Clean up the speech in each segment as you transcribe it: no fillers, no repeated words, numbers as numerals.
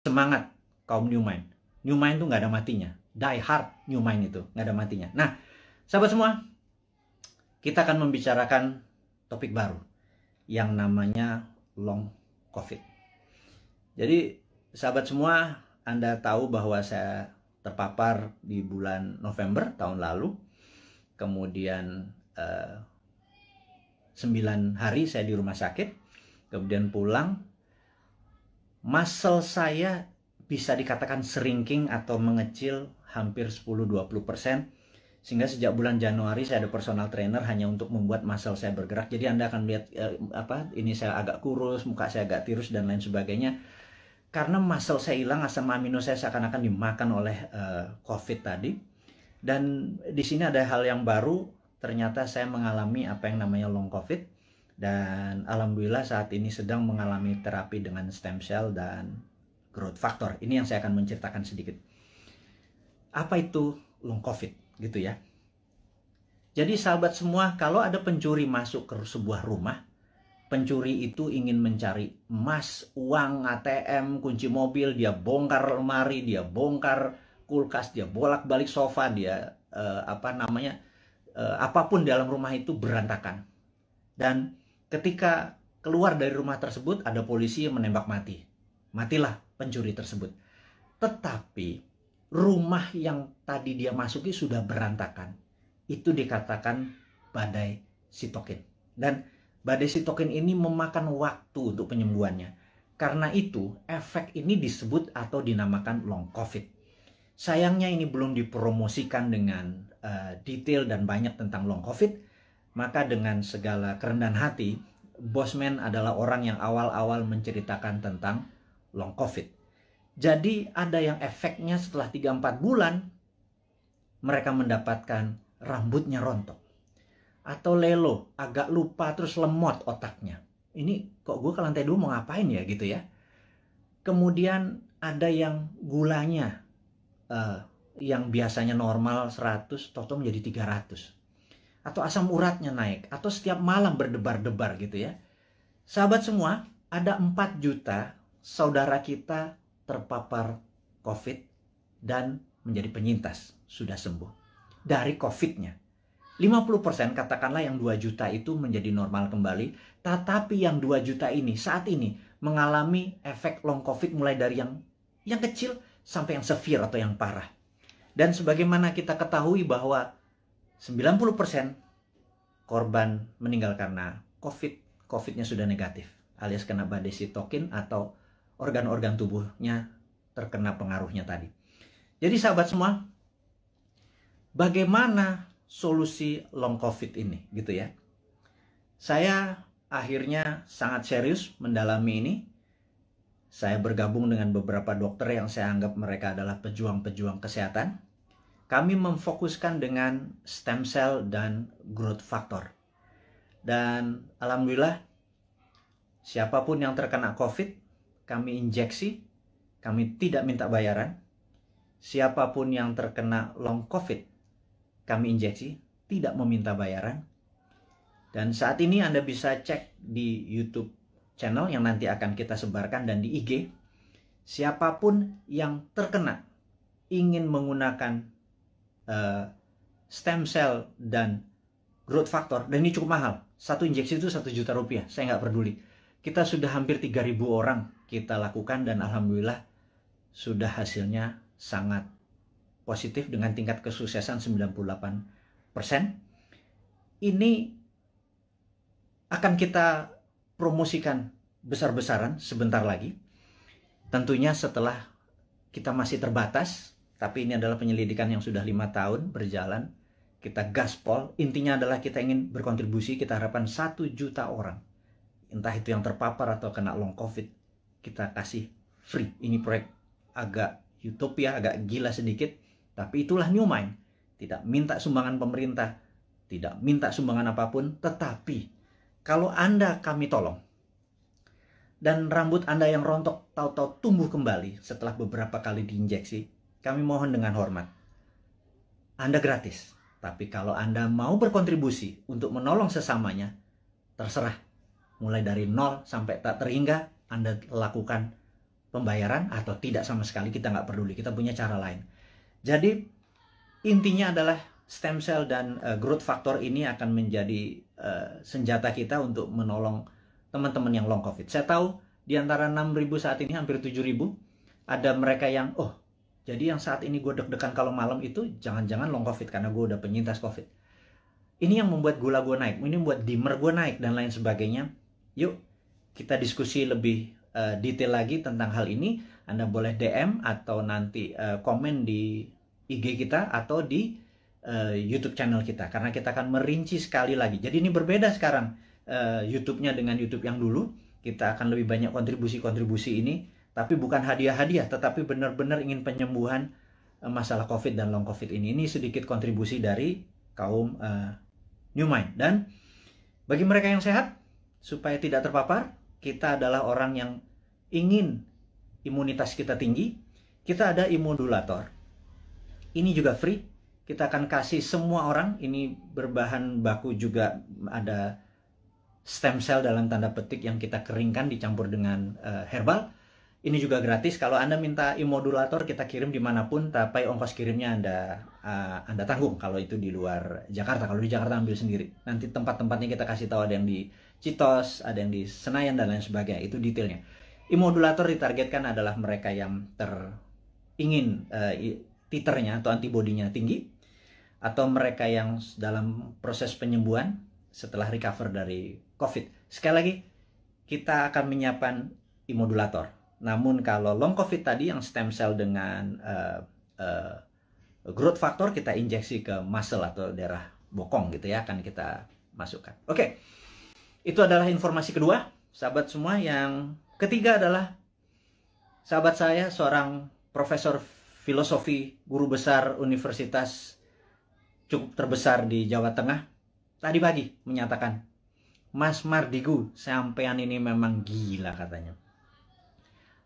Semangat kaum New Mind. New Mind tuh nggak ada matinya. Die hard New Mind itu nggak ada matinya. Nah, sahabat semua, kita akan membicarakan topik baru yang namanya long COVID. Jadi, sahabat semua, Anda tahu bahwa saya terpapar di bulan November tahun lalu. Kemudian 9 hari saya di rumah sakit. Kemudian pulang. Muscle saya bisa dikatakan shrinking atau mengecil hampir 10-20%. Sehingga sejak bulan Januari saya ada personal trainer hanya untuk membuat muscle saya bergerak. Jadi Anda akan lihat ini saya agak kurus, muka saya agak tirus dan lain sebagainya. Karena muscle saya hilang, asam amino saya seakan-akan dimakan oleh COVID tadi. Dan di sini ada hal yang baru, ternyata saya mengalami apa yang namanya long COVID. Dan alhamdulillah saat ini sedang mengalami terapi dengan stem cell dan growth factor. Ini yang saya akan menceritakan sedikit. Apa itu long COVID gitu ya. Jadi sahabat semua, kalau ada pencuri masuk ke sebuah rumah, pencuri itu ingin mencari emas, uang, ATM, kunci mobil, dia bongkar lemari, dia bongkar kulkas, dia bolak-balik sofa, dia apapun di dalam rumah itu berantakan. Dan ketika keluar dari rumah tersebut, ada polisi yang menembak mati. Matilah pencuri tersebut. Tetapi rumah yang tadi dia masuki sudah berantakan. Itu dikatakan badai sitokin. Dan badai sitokin ini memakan waktu untuk penyembuhannya. Karena itu, efek ini disebut atau dinamakan long COVID. Sayangnya ini belum dipromosikan dengan detail dan banyak tentang long COVID. Maka dengan segala kerendahan hati, Bosman adalah orang yang awal-awal menceritakan tentang long COVID. Jadi ada yang efeknya setelah 3-4 bulan, mereka mendapatkan rambutnya rontok. Atau lelo, agak lupa terus lemot otaknya. Ini kok gue ke lantai 2 mau ngapain ya gitu ya. Kemudian ada yang gulanya yang biasanya normal 100, toto menjadi 300. Atau asam uratnya naik, atau setiap malam berdebar-debar gitu ya. Sahabat semua, ada 4 juta saudara kita terpapar COVID dan menjadi penyintas, sudah sembuh dari COVID-nya. 50% katakanlah yang 2 juta itu menjadi normal kembali, tetapi yang 2 juta ini saat ini mengalami efek long COVID mulai dari yang kecil sampai yang severe atau yang parah. Dan sebagaimana kita ketahui bahwa 90% korban meninggal karena COVID-nya sudah negatif, alias kena badai sitokin atau organ-organ tubuhnya terkena pengaruhnya tadi. Jadi sahabat semua, bagaimana solusi long COVID ini gitu ya? Saya akhirnya sangat serius mendalami ini. Saya bergabung dengan beberapa dokter yang saya anggap mereka adalah pejuang-pejuang kesehatan. Kami memfokuskan dengan stem cell dan growth factor. Dan alhamdulillah, siapapun yang terkena COVID, kami injeksi, kami tidak minta bayaran. Siapapun yang terkena long COVID, kami injeksi, tidak meminta bayaran. Dan saat ini Anda bisa cek di YouTube channel yang nanti akan kita sebarkan dan di IG. Siapapun yang terkena ingin menggunakan stem cell dan growth factor, dan ini cukup mahal, 1 injeksi itu 1 juta rupiah, saya nggak peduli. Kita sudah hampir 3.000 orang kita lakukan dan alhamdulillah sudah hasilnya sangat positif dengan tingkat kesuksesan 98%. Ini akan kita promosikan besar-besaran sebentar lagi, tentunya setelah kita masih terbatas. Tapi ini adalah penyelidikan yang sudah 5 tahun berjalan. Kita gaspol, intinya adalah kita ingin berkontribusi, kita harapkan 1 juta orang. Entah itu yang terpapar atau kena long COVID, kita kasih free. Ini proyek agak utopia, agak gila sedikit. Tapi itulah New Mind. Tidak minta sumbangan pemerintah, tidak minta sumbangan apapun. Tetapi kalau Anda kami tolong, dan rambut Anda yang rontok tahu-tahu tumbuh kembali setelah beberapa kali diinjeksi, kami mohon dengan hormat, Anda gratis. Tapi kalau Anda mau berkontribusi untuk menolong sesamanya, terserah. Mulai dari 0 sampai tak terhingga, Anda lakukan pembayaran atau tidak sama sekali, kita nggak peduli, kita punya cara lain. Jadi intinya adalah stem cell dan growth factor ini akan menjadi senjata kita untuk menolong teman-teman yang long COVID. Saya tahu di antara 6.000 saat ini hampir 7.000 ada mereka yang jadi yang saat ini gue deg-degan kalau malam itu jangan-jangan long COVID karena gue udah penyintas COVID. Ini yang membuat gula gue naik, ini membuat dimmer gue naik dan lain sebagainya. Yuk kita diskusi lebih detail lagi tentang hal ini. Anda boleh DM atau nanti komen di IG kita atau di YouTube channel kita, karena kita akan merinci sekali lagi. Jadi ini berbeda sekarang YouTube-nya dengan YouTube yang dulu. Kita akan lebih banyak kontribusi-kontribusi ini, tapi bukan hadiah-hadiah, tetapi benar-benar ingin penyembuhan masalah COVID dan long COVID ini. Ini sedikit kontribusi dari kaum New Mind. Dan bagi mereka yang sehat, supaya tidak terpapar, kita adalah orang yang ingin imunitas kita tinggi, kita ada imunodulator. Ini juga free, kita akan kasih semua orang. Ini berbahan baku juga ada stem cell dalam tanda petik yang kita keringkan dicampur dengan herbal. Ini juga gratis. Kalau Anda minta imunodulator, kita kirim dimanapun, tapi ongkos kirimnya Anda tanggung kalau itu di luar Jakarta. Kalau di Jakarta ambil sendiri. Nanti tempat-tempatnya kita kasih tahu, ada yang di Citos, ada yang di Senayan dan lain sebagainya. Itu detailnya. Imunodulator ditargetkan adalah mereka yang ingin titernya atau antibodinya tinggi, atau mereka yang dalam proses penyembuhan setelah recover dari COVID. Sekali lagi, kita akan menyiapkan imunodulator. Namun kalau long COVID tadi yang stem cell dengan growth factor, kita injeksi ke muscle atau daerah bokong gitu ya, akan kita masukkan. Oke, itu adalah informasi kedua, sahabat semua. Yang ketiga adalah sahabat saya, seorang profesor filosofi, guru besar universitas cukup terbesar di Jawa Tengah, tadi pagi menyatakan, Mas Mardigu, sampean ini memang gila katanya.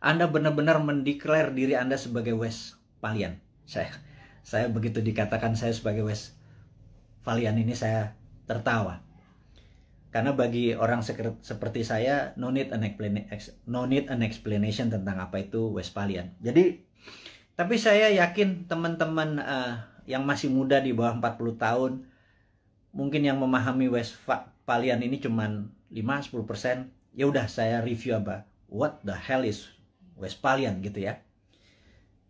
Anda benar-benar mendeklar diri Anda sebagai Westphalian. Saya begitu dikatakan saya sebagai Westphalian ini saya tertawa. Karena bagi orang seperti saya, no need an explanation tentang apa itu Westphalian. Jadi, tapi saya yakin teman-teman yang masih muda di bawah 40 tahun, mungkin yang memahami Westphalian ini cuman 5-10%. Ya udah, saya review apa. What the hell is Westphalian gitu ya.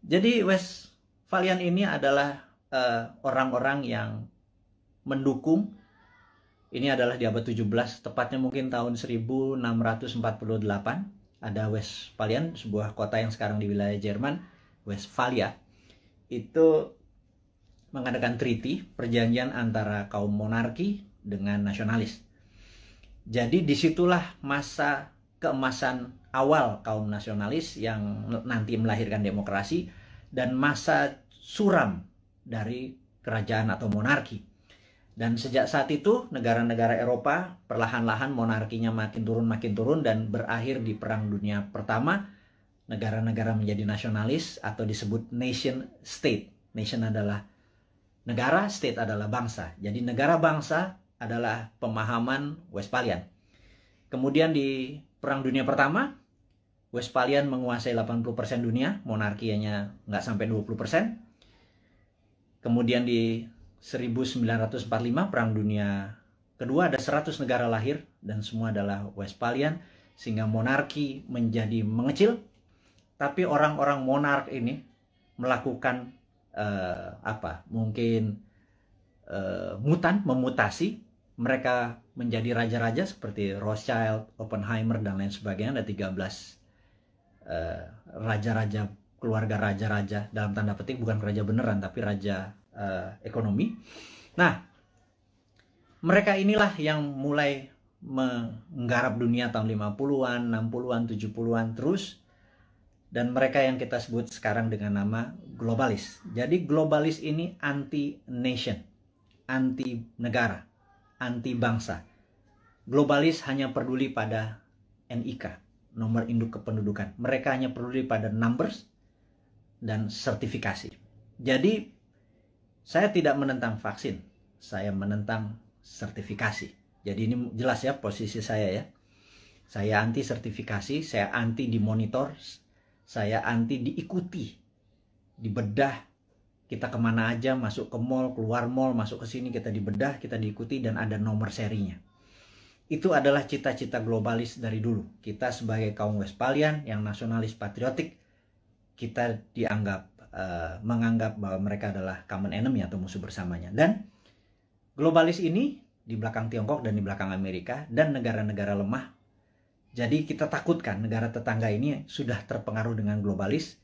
Jadi Westphalian ini adalah orang-orang yang mendukung. Ini adalah di abad 17, tepatnya mungkin tahun 1648. Ada Westphalian, sebuah kota yang sekarang di wilayah Jerman, Westphalia. Itu mengadakan treaty, perjanjian antara kaum monarki dengan nasionalis. Jadi disitulah masa keemasan awal kaum nasionalis yang nanti melahirkan demokrasi, dan masa suram dari kerajaan atau monarki. Dan sejak saat itu negara-negara Eropa perlahan-lahan monarkinya makin turun dan berakhir di Perang Dunia Pertama. Negara-negara menjadi nasionalis atau disebut nation state. Nation adalah negara, state adalah bangsa. Jadi negara bangsa adalah pemahaman Westphalian. Kemudian di Perang Dunia Pertama, Westphalian menguasai 80% dunia, monarkinya nggak sampai 20%. Kemudian di 1945, Perang Dunia Kedua, ada 100 negara lahir dan semua adalah Westphalian, sehingga monarki menjadi mengecil. Tapi orang-orang monark ini melakukan memutasi. Mereka menjadi raja-raja seperti Rothschild, Oppenheimer, dan lain sebagainya. Ada 13 raja-raja, keluarga raja-raja, dalam tanda petik, bukan raja beneran, tapi raja ekonomi. Nah, mereka inilah yang mulai menggarap dunia tahun 50-an, 60-an, 70-an terus. Dan mereka yang kita sebut sekarang dengan nama globalis. Jadi globalis ini anti-nation, anti-negara, anti-bangsa. Globalis hanya peduli pada NIK, nomor induk kependudukan. Mereka hanya peduli pada numbers dan sertifikasi. Jadi saya tidak menentang vaksin, saya menentang sertifikasi. Jadi ini jelas ya posisi saya ya. Saya anti sertifikasi, saya anti dimonitor, saya anti diikuti, dibedah. Kita kemana aja, masuk ke mall, keluar mall, masuk ke sini, kita dibedah, kita diikuti, dan ada nomor serinya. Itu adalah cita-cita globalis dari dulu. Kita sebagai kaum Westphalian yang nasionalis patriotik, kita menganggap bahwa mereka adalah common enemy atau musuh bersamanya. Dan globalis ini di belakang Tiongkok dan di belakang Amerika dan negara-negara lemah. Jadi kita takutkan negara tetangga ini sudah terpengaruh dengan globalis,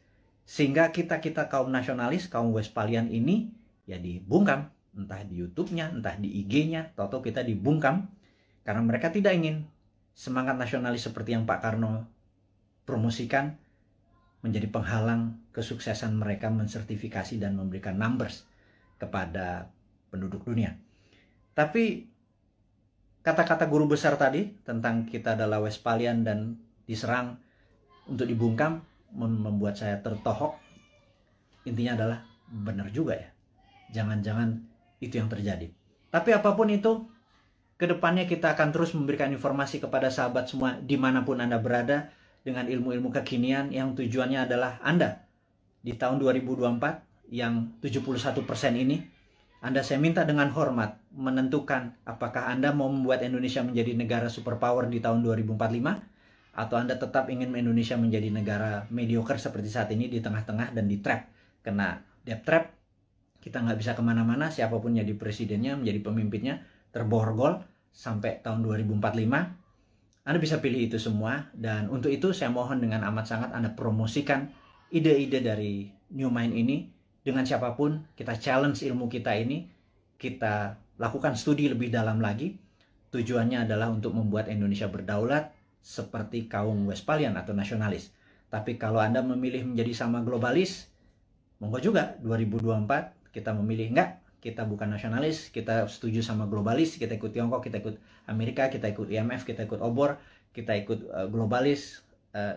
sehingga kita kaum nasionalis, kaum Westphalian ini ya dibungkam, entah di YouTube-nya, entah di IG-nya, atau kita dibungkam karena mereka tidak ingin semangat nasionalis seperti yang Pak Karno promosikan menjadi penghalang kesuksesan mereka mensertifikasi dan memberikan numbers kepada penduduk dunia. Tapi kata-kata guru besar tadi tentang kita adalah Westphalian dan diserang untuk dibungkam membuat saya tertohok. Intinya adalah benar juga ya. Jangan-jangan itu yang terjadi. Tapi apapun itu, kedepannya kita akan terus memberikan informasi kepada sahabat semua dimanapun Anda berada dengan ilmu-ilmu kekinian yang tujuannya adalah Anda di tahun 2024 yang 71% ini, saya minta dengan hormat menentukan apakah Anda mau membuat Indonesia menjadi negara superpower di tahun 2045 atau Anda tetap ingin Indonesia menjadi negara mediocre seperti saat ini di tengah-tengah dan di trap. Kena debt trap, kita nggak bisa kemana-mana, siapapun jadi presidennya, menjadi pemimpinnya, terborgol sampai tahun 2045. Anda bisa pilih itu semua, dan untuk itu saya mohon dengan amat sangat Anda promosikan ide-ide dari New Mind ini dengan siapapun. Kita challenge ilmu kita ini, kita lakukan studi lebih dalam lagi. Tujuannya adalah untuk membuat Indonesia berdaulat seperti kaum Westphalian atau nasionalis. Tapi kalau Anda memilih menjadi sama globalis, monggo juga 2024 kita memilih enggak, kita bukan nasionalis, kita setuju sama globalis, kita ikut Tiongkok, kita ikut Amerika, kita ikut IMF, kita ikut obor, kita ikut globalis,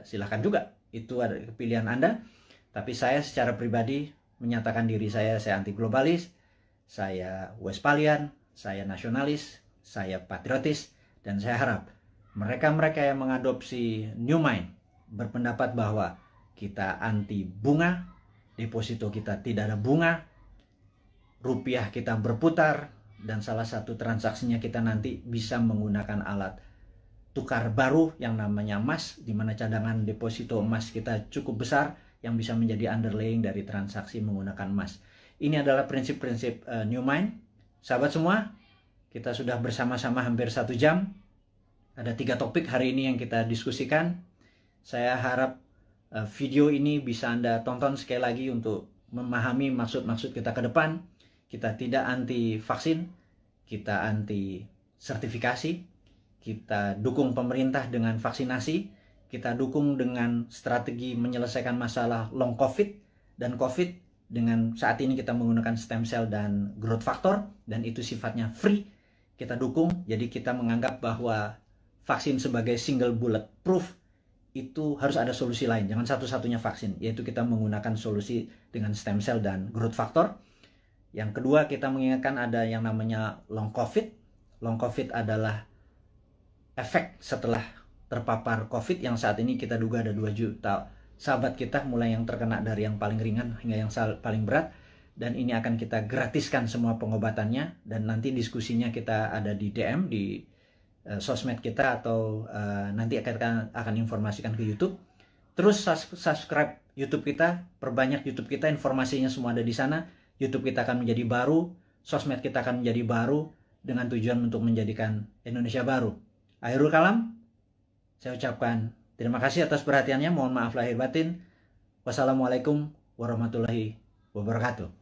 silahkan juga. Itu ada pilihan Anda. Tapi saya secara pribadi menyatakan diri saya anti globalis, saya Westphalian, saya nasionalis, saya patriotis, dan saya harap mereka-mereka yang mengadopsi New Mind berpendapat bahwa kita anti bunga, deposito kita tidak ada bunga, rupiah kita berputar, dan salah satu transaksinya kita nanti bisa menggunakan alat tukar baru yang namanya emas, di mana cadangan deposito emas kita cukup besar yang bisa menjadi underlying dari transaksi menggunakan emas. Ini adalah prinsip-prinsip New Mind. Sahabat semua, kita sudah bersama-sama hampir 1 jam. Ada 3 topik hari ini yang kita diskusikan. Saya harap video ini bisa Anda tonton sekali lagi untuk memahami maksud-maksud kita ke depan. Kita tidak anti vaksin, kita anti sertifikasi, kita dukung pemerintah dengan vaksinasi, kita dukung dengan strategi menyelesaikan masalah long COVID dan COVID dengan saat ini kita menggunakan stem cell dan growth factor, dan itu sifatnya free, kita dukung. Jadi kita menganggap bahwa vaksin sebagai single bullet proof itu harus ada solusi lain, jangan satu-satunya vaksin, yaitu kita menggunakan solusi dengan stem cell dan growth factor. Yang kedua, kita mengingatkan ada yang namanya long COVID. Long COVID adalah efek setelah terpapar COVID yang saat ini kita duga ada 2 juta sahabat kita, mulai yang terkena dari yang paling ringan hingga yang paling berat, dan ini akan kita gratiskan semua pengobatannya, dan nanti diskusinya kita ada di DM di sosmed kita, atau nanti akan informasikan ke YouTube. Terus subscribe YouTube kita, perbanyak YouTube kita, informasinya semua ada di sana. YouTube kita akan menjadi baru, sosmed kita akan menjadi baru, dengan tujuan untuk menjadikan Indonesia baru. Akhirul kalam, saya ucapkan terima kasih atas perhatiannya. Mohon maaf lahir batin. Wassalamualaikum warahmatullahi wabarakatuh.